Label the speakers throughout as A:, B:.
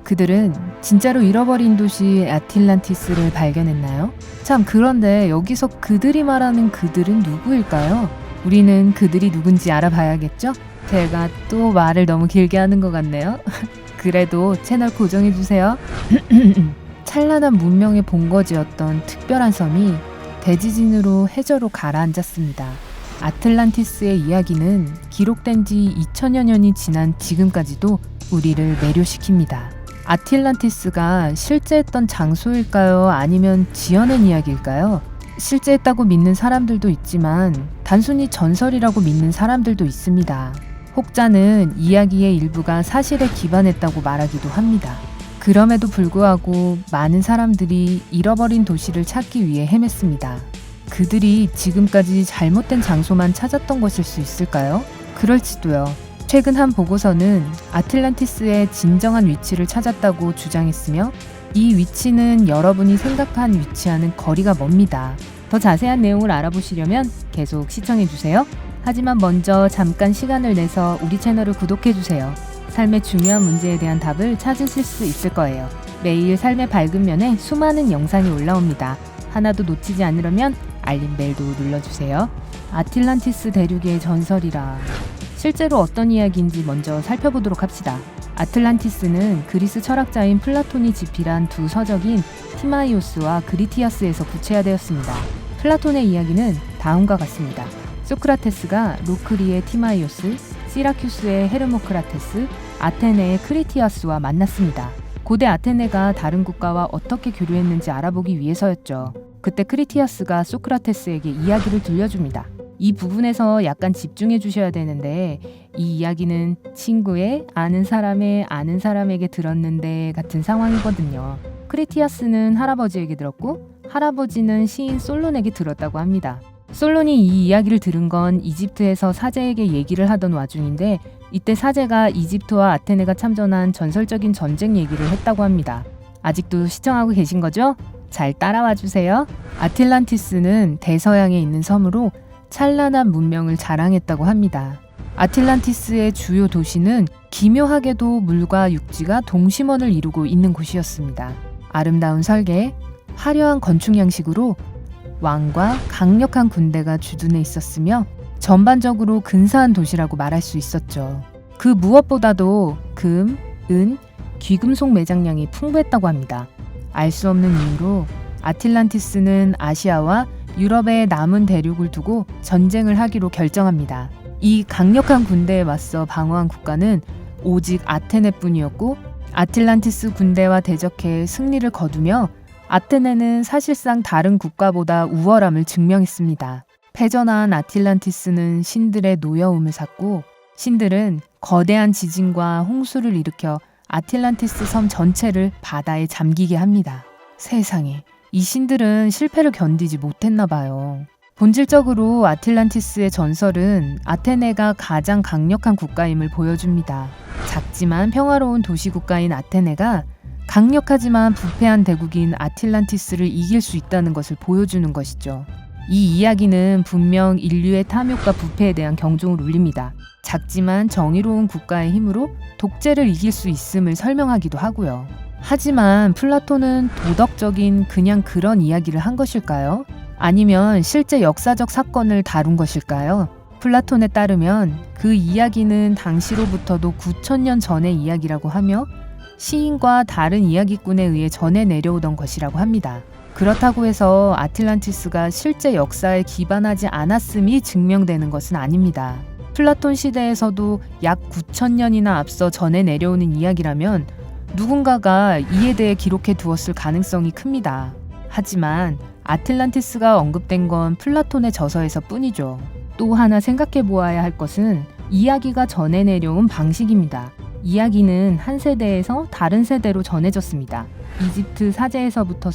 A: 그들은 진짜로 잃어버린 도시 아틀란티스를 발견했나요? 참, 그런데 여기서 그들이 말하는 그들은 누구일까요? 우리는 그들이 누군지 알아봐야겠죠? 제가 또 말을 너무 길게 하는 것 같네요. 그래도 채널 고정해주세요. 찬란한 문명의 본거지였던 특별한 섬이 대지진으로 해저로 가라앉았습니다. 아틀란티스의 이야기는 기록된 지 2000여 년이 지난 지금까지도 우리를 매료시킵니다. 아틀란티스가 실제했던 장소일까요? 아니면 지어낸 이야기일까요? 실제했다고 믿는 사람들도 있지만 단순히 전설이라고 믿는 사람들도 있습니다. 혹자는 이야기의 일부가 사실에 기반했다고 말하기도 합니다. 그럼에도 불구하고 많은 사람들이 잃어버린 도시를 찾기 위해 헤맸습니다. 그들이 지금까지 잘못된 장소만 찾았던 것일 수 있을까요? 그럴지도요. 최근 한 보고서는 아틀란티스의 진정한 위치를 찾았다고 주장했으며 이 위치는 여러분이 생각한 위치와는 거리가 멉니다. 더 자세한 내용을 알아보시려면 계속 시청해주세요. 하지만 먼저 잠깐 시간을 내서 우리 채널을 구독해주세요. 삶의 중요한 문제에 대한 답을 찾으실 수 있을 거예요. 매일 삶의 밝은 면에 수많은 영상이 올라옵니다. 하나도 놓치지 않으려면 알림 벨도 눌러주세요. 아틀란티스 대륙의 전설이라. 실제로 어떤 이야기인지 먼저 살펴보도록 합시다. 아틀란티스는 그리스 철학자인 플라톤이 집필한 두 서적인 티마이오스와 그리티아스에서 구체화되었습니다. 플라톤의 이야기는 다음과 같습니다. 소크라테스가 로크리의 티마이오스, 시라큐스의 헤르모크라테스, 아테네의 크리티아스와 만났습니다. 고대 아테네가 다른 국가와 어떻게 교류했는지 알아보기 위해서였죠. 그때 크리티아스가 소크라테스에게 이야기를 들려줍니다. 이 부분에서 약간 집중해 주셔야 되는데 이 이야기는 친구의 아는 사람의 아는 사람에게 들었는데 같은 상황이거든요. 크리티아스는 할아버지에게 들었고 할아버지는 시인 솔론에게 들었다고 합니다. 솔론이 이 이야기를 들은 건 이집트에서 사제에게 얘기를 하던 와중인데 이때 사제가 이집트와 아테네가 참전한 전설적인 전쟁 얘기를 했다고 합니다. 아직도 시청하고 계신 거죠? 잘 따라와 주세요. 아틀란티스는 대서양에 있는 섬으로 찬란한 문명을 자랑했다고 합니다. 아틀란티스의 주요 도시는 기묘하게도 물과 육지가 동심원을 이루고 있는 곳이었습니다. 아름다운 설계, 화려한 건축 양식으로 왕과 강력한 군대가 주둔해 있었으며 전반적으로 근사한 도시라고 말할 수 있었죠. 그 무엇보다도 금, 은, 귀금속 매장량이 풍부했다고 합니다. 알 수 없는 이유로 아틀란티스는 아시아와 유럽의 남은 대륙을 두고 전쟁을 하기로 결정합니다. 이 강력한 군대에 맞서 방어한 국가는 오직 아테네뿐이었고 아틀란티스 군대와 대적해 승리를 거두며 아테네는 사실상 다른 국가보다 우월함을 증명했습니다. 패전한 아틀란티스는 신들의 노여움을 샀고 신들은 거대한 지진과 홍수를 일으켜 아틀란티스 섬 전체를 바다에 잠기게 합니다. 세상에, 이 신들은 실패를 견디지 못했나 봐요. 본질적으로 아틀란티스의 전설은 아테네가 가장 강력한 국가임을 보여줍니다. 작지만 평화로운 도시국가인 아테네가 강력하지만 부패한 대국인 아틀란티스를 이길 수 있다는 것을 보여주는 것이죠. 이 이야기는 분명 인류의 탐욕과 부패에 대한 경종을 울립니다. 작지만 정의로운 국가의 힘으로 독재를 이길 수 있음을 설명하기도 하고요. 하지만 플라톤은 도덕적인 그냥 그런 이야기를 한 것일까요? 아니면 실제 역사적 사건을 다룬 것일까요? 플라톤에 따르면 그 이야기는 당시로부터도 9,000년 전의 이야기라고 하며 시인과 다른 이야기꾼에 의해 전해 내려오던 것이라고 합니다. 그렇다고 해서 아틀란티스가 실제 역사에 기반하지 않았음이 증명되는 것은 아닙니다. 플라톤 시대에서도 약 9,000년이나 앞서 전해 내려오는 이야기라면 누군가가 이에 대해 기록해 두었을 가능성이 큽니다. 하지만 아틀란티스가 언급된 건 플라톤의 저서에서 뿐이죠. 또 하나 생각해 보아야 할 것은 이야기가 전해 내려온 방식입니다. 이야기는 한 세대에서 다른 세대로 전해졌습니다. 이집트 사제에서부터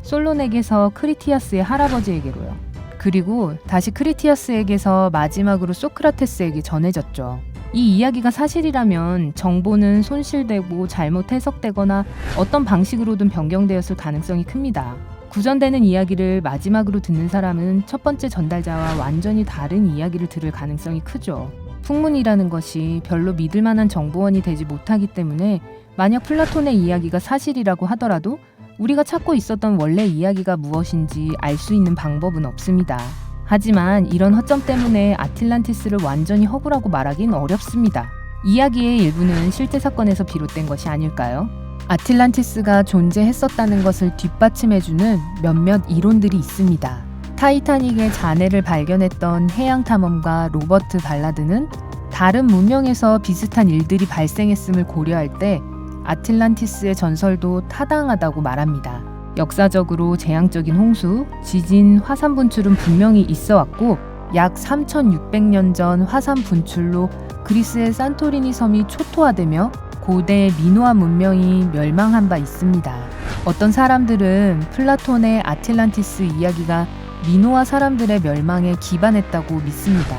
A: 솔론에게서 크리티아스의 할아버지에게로요. 그리고 다시 크리티아스에게서 마지막으로 소크라테스에게 전해졌죠. 이 이야기가 사실이라면 정보는 손실되고 잘못 해석되거나 어떤 방식으로든 변경되었을 가능성이 큽니다. 구전되는 이야기를 마지막으로 듣는 사람은 첫 번째 전달자와 완전히 다른 이야기를 들을 가능성이 크죠. 풍문이라는 것이 별로 믿을 만한 정보원이 되지 못하기 때문에 만약 플라톤의 이야기가 사실이라고 하더라도 우리가 찾고 있었던 원래 이야기가 무엇인지 알 수 있는 방법은 없습니다. 하지만 이런 허점 때문에 아틀란티스를 완전히 허구라고 말하긴 어렵습니다. 이야기의 일부는 실제 사건에서 비롯된 것이 아닐까요? 아틀란티스가 존재했었다는 것을 뒷받침해주는 몇몇 이론들이 있습니다. 타이타닉의 잔해를 발견했던 해양탐험가 로버트 발라드는 다른 문명에서 비슷한 일들이 발생했음을 고려할 때 아틀란티스의 전설도 타당하다고 말합니다. 역사적으로 재앙적인 홍수, 지진, 화산 분출은 분명히 있어 왔고 약 3600년 전 화산 분출로 그리스의 산토리니 섬이 초토화되며 고대 미노아 문명이 멸망한 바 있습니다. 어떤 사람들은 플라톤의 아틀란티스 이야기가 미노아 사람들의 멸망에 기반했다고 믿습니다.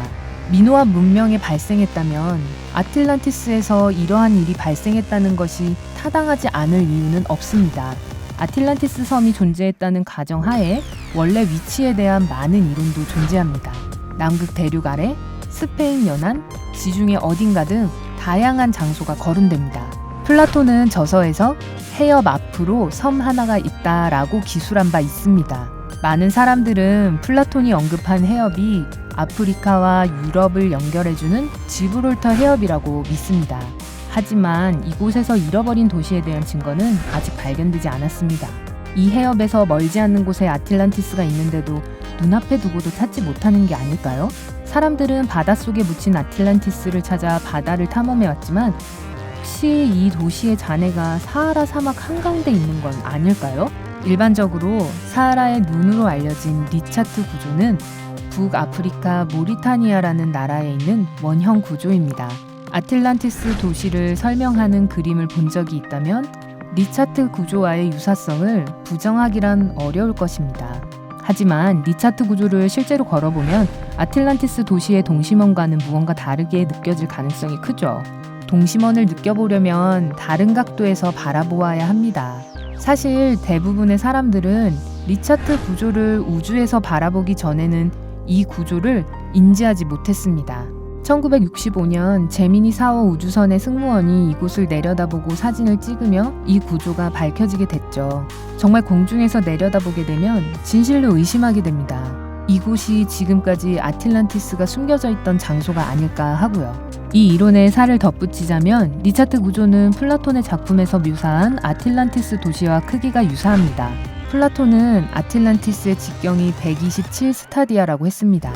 A: 미노아 문명이 발생했다면 아틀란티스에서 이러한 일이 발생했다는 것이 타당하지 않을 이유는 없습니다. 아틀란티스 섬이 존재했다는 가정하에 원래 위치에 대한 많은 이론도 존재합니다. 남극 대륙 아래, 스페인 연안, 지중해 어딘가 등 다양한 장소가 거론됩니다. 플라톤은 저서에서 해협 앞으로 섬 하나가 있다라고 기술한 바 있습니다. 많은 사람들은 플라톤이 언급한 해협이 아프리카와 유럽을 연결해주는 지브롤터 해협이라고 믿습니다. 하지만 이곳에서 잃어버린 도시에 대한 증거는 아직 발견되지 않았습니다. 이 해협에서 멀지 않는 곳에 아틀란티스가 있는데도 눈앞에 두고도 찾지 못하는 게 아닐까요? 사람들은 바닷속에 묻힌 아틀란티스를 찾아 바다를 탐험해왔지만 혹시 이 도시의 잔해가 사하라 사막 한가운데 있는 건 아닐까요? 일반적으로 사하라의 눈으로 알려진 리차트 구조는 북아프리카 모리타니아라는 나라에 있는 원형 구조입니다. 아틀란티스 도시를 설명하는 그림을 본 적이 있다면 리차트 구조와의 유사성을 부정하기란 어려울 것입니다. 하지만 리차트 구조를 실제로 걸어보면 아틀란티스 도시의 동심원과는 무언가 다르게 느껴질 가능성이 크죠. 동심원을 느껴보려면 다른 각도에서 바라보아야 합니다. 사실 대부분의 사람들은 리차트 구조를 우주에서 바라보기 전에는 이 구조를 인지하지 못했습니다. 1965년 제미니 4호 우주선의 승무원이 이곳을 내려다보고 사진을 찍으며 이 구조가 밝혀지게 됐죠. 정말 공중에서 내려다보게 되면 진실로 의심하게 됩니다. 이곳이 지금까지 아틀란티스가 숨겨져 있던 장소가 아닐까 하고요. 이 이론에 살을 덧붙이자면 리차트 구조는 플라톤의 작품에서 묘사한 아틀란티스 도시와 크기가 유사합니다. 플라톤은 아틀란티스의 직경이 127 스타디아라고 했습니다.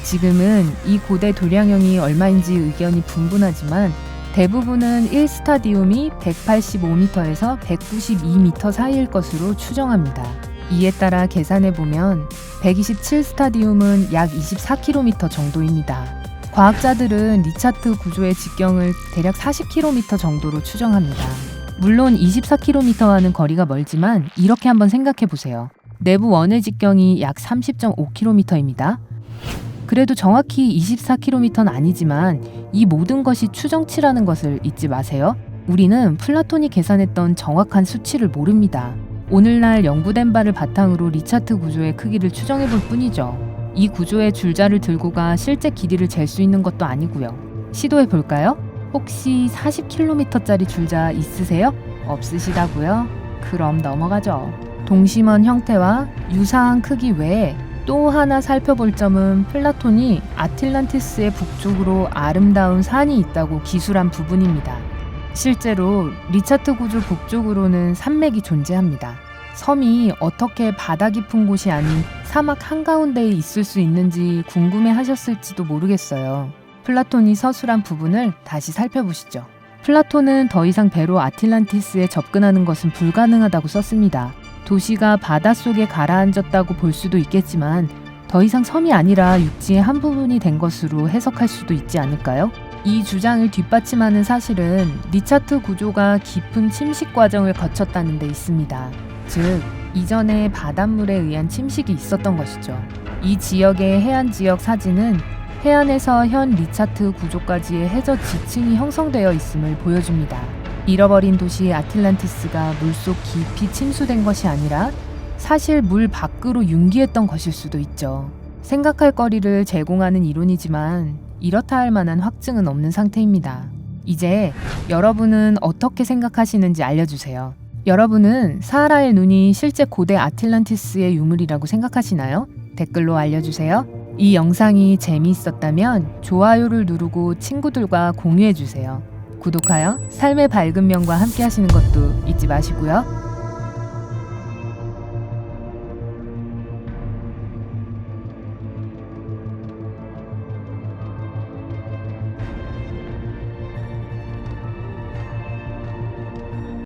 A: 지금은 이 고대 도량형이 얼마인지 의견이 분분하지만 대부분은 1스타디움이 185m에서 192m 사이일 것으로 추정합니다. 이에 따라 계산해보면 127스타디움은 약 24km 정도입니다. 과학자들은 리차트 구조의 직경을 대략 40km 정도로 추정합니다. 물론 24km와는 거리가 멀지만 이렇게 한번 생각해보세요. 내부 원의 직경이 약 30.5km입니다. 그래도 정확히 24km는 아니지만 이 모든 것이 추정치라는 것을 잊지 마세요. 우리는 플라톤이 계산했던 정확한 수치를 모릅니다. 오늘날 연구된 바를 바탕으로 리차트 구조의 크기를 추정해볼 뿐이죠. 이 구조의 줄자를 들고가 실제 길이를 잴 수 있는 것도 아니고요. 시도해볼까요? 혹시 40km짜리 줄자 있으세요? 없으시다고요? 그럼 넘어가죠. 동심원 형태와 유사한 크기 외에 또 하나 살펴볼 점은 플라톤이 아틀란티스의 북쪽으로 아름다운 산이 있다고 기술한 부분입니다. 실제로 리차트 구조 북쪽으로는 산맥이 존재합니다. 섬이 어떻게 바다 깊은 곳이 아닌 사막 한가운데에 있을 수 있는지 궁금해 하셨을지도 모르겠어요. 플라톤이 서술한 부분을 다시 살펴보시죠. 플라톤은 더 이상 배로 아틀란티스에 접근하는 것은 불가능하다고 썼습니다. 도시가 바닷속에 가라앉았다고 볼 수도 있겠지만 더 이상 섬이 아니라 육지의 한 부분이 된 것으로 해석할 수도 있지 않을까요? 이 주장을 뒷받침하는 사실은 리차트 구조가 깊은 침식 과정을 거쳤다는 데 있습니다. 즉, 이전에 바닷물에 의한 침식이 있었던 것이죠. 이 지역의 해안 지역 사진은 해안에서 현 리차트 구조까지의 해저 지층이 형성되어 있음을 보여줍니다. 잃어버린 도시 아틀란티스가 물속 깊이 침수된 것이 아니라 사실 물 밖으로 융기했던 것일 수도 있죠. 생각할 거리를 제공하는 이론이지만 이렇다 할 만한 확증은 없는 상태입니다. 이제 여러분은 어떻게 생각하시는지 알려주세요. 여러분은 사하라의 눈이 실제 고대 아틀란티스의 유물이라고 생각하시나요? 댓글로 알려주세요. 이 영상이 재미있었다면 좋아요를 누르고 친구들과 공유해주세요. 구독하여 삶의 밝은 면과 함께 하시는 것도 잊지 마시고요.